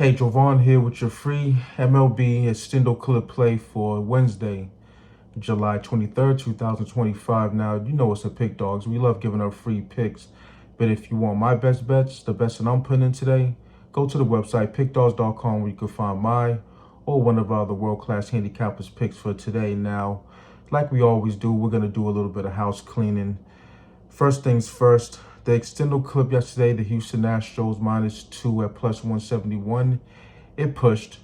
Hey, Jovan here with your free MLB Extendo clip play for Wednesday, July 23rd, 2025. Now, you know it's a Pick Dawgz. We love giving out free picks. But if you want my best bets, the best that I'm putting in today, go to the website, pickdawgz.com, where you can find my or one of our other world-class handicappers picks for today. Now, like we always do, we're going to do a little bit of house cleaning. First things first, the Extendo clip yesterday, the Houston Astros -2 at +171. It pushed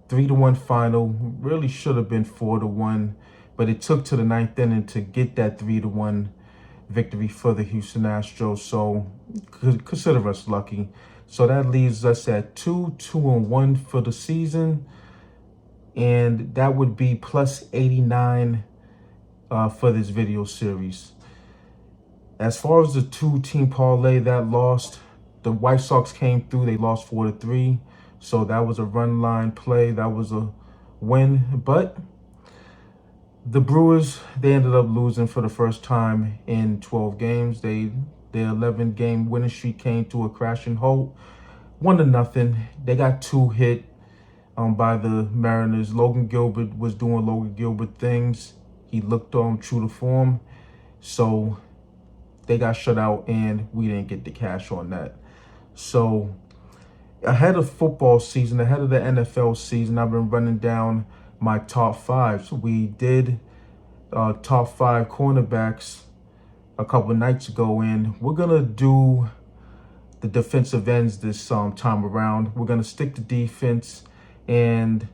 3-1 final. Really should have been 4-1, but it took to the ninth inning to get that 3-1 victory for the Houston Astros. So consider us lucky. So that leaves us at 2-2-1 for the season, and that would be +89 for this video series. As far as the two-team parlay that lost, the White Sox came through. They lost 4-3. So that was a run line play. That was a win. But the Brewers, they ended up losing for the first time in 12 games. Their 11-game winning streak came to a crashing halt. 1-0. They got two hit by the Mariners. Logan Gilbert was doing Logan Gilbert things. He looked true to form. So they got shut out, and we didn't get the cash on that. So ahead of football season, ahead of the NFL season, I've been running down my top five. So we did top five cornerbacks a couple of nights ago, and we're going to do the defensive ends this time around. We're going to stick to defense, and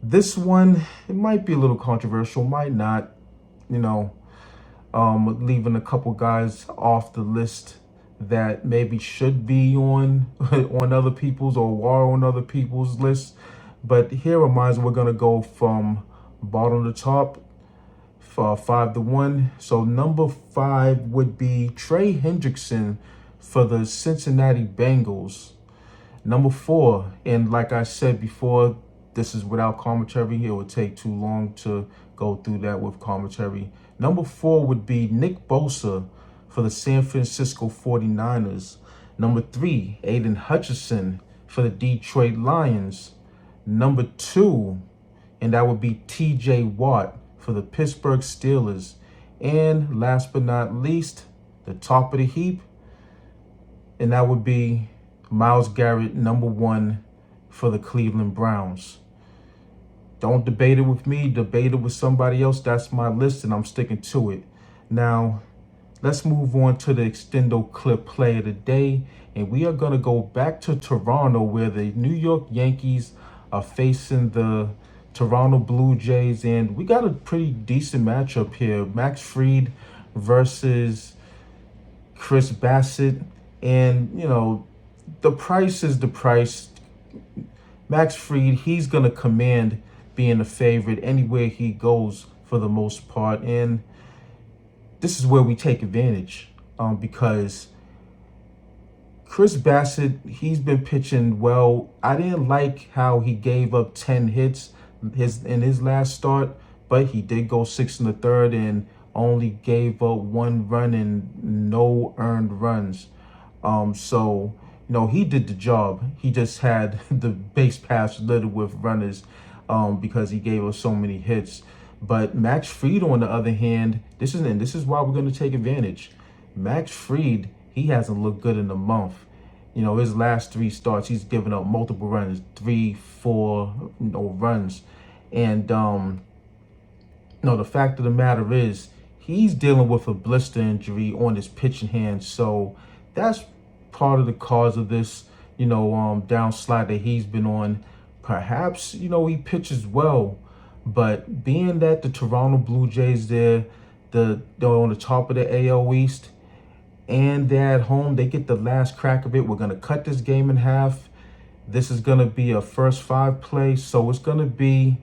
this one, it might be a little controversial, might not, leaving a couple guys off the list that maybe should be on other people's or are on other people's lists. But here are mine. We're gonna go from bottom to top for 5-1. So number 5 would be Trey Hendrickson for the Cincinnati Bengals. Number 4, and like I said before, this is without commentary. It would take too long to go through that with commentary. Number 4 would be Nick Bosa for the San Francisco 49ers. Number 3, Aiden Hutchinson for the Detroit Lions. Number 2, and that would be TJ Watt for the Pittsburgh Steelers. And last but not least, the top of the heap, and that would be Myles Garrett, number 1 for the Cleveland Browns. Don't debate it with me, debate it with somebody else. That's my list, and I'm sticking to it. Now, let's move on to the Extendo clip play of the day, and we are going to go back to Toronto, where the New York Yankees are facing the Toronto Blue Jays, and we got a pretty decent matchup here. Max Fried versus Chris Bassett, and, the price is the price. Max Fried, he's going to command being a favorite anywhere he goes for the most part. And this is where we take advantage because Chris Bassett, he's been pitching well. I didn't like how he gave up 10 hits in his last start, but he did go 6 1/3 and only gave up 1 run and no earned runs. So he did the job. He just had the base paths littered with runners because he gave us so many hits. But Max Fried, on the other hand, this is why we're going to take advantage. Max Fried, he hasn't looked good in a month. His last 3 starts, he's given up multiple runs, 3, 4, runs. And the fact of the matter is, he's dealing with a blister injury on his pitching hand. So that's part of the cause of this, downslide that he's been on. Perhaps, he pitches well, but being that the Toronto Blue Jays, they're on the top of the AL East, and they're at home, they get the last crack of it. We're going to cut this game in half. This is going to be a first 5 play, so it's going to be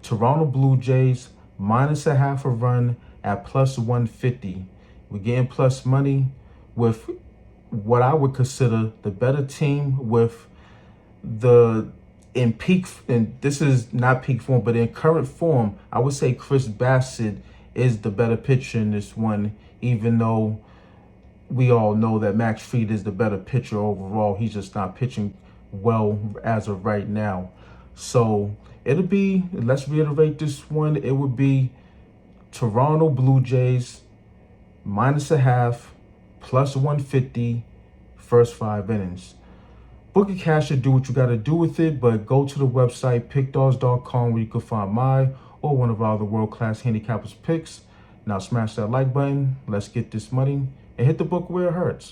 Toronto Blue Jays -0.5 run at +150. We're getting plus money with what I would consider the better team, with and this is not peak form, but in current form, I would say Chris Bassett is the better pitcher in this one, even though we all know that Max Fried is the better pitcher overall. He's just not pitching well as of right now. So it'll be, let's reiterate this one, it would be Toronto Blue Jays -0.5 plus 150 first 5 innings. Book a cash or do what you got to do with it, but go to the website pickdawgz.com where you can find my or one of our other world-class handicappers picks. Now smash that like button, let's get this money, and hit the book where it hurts.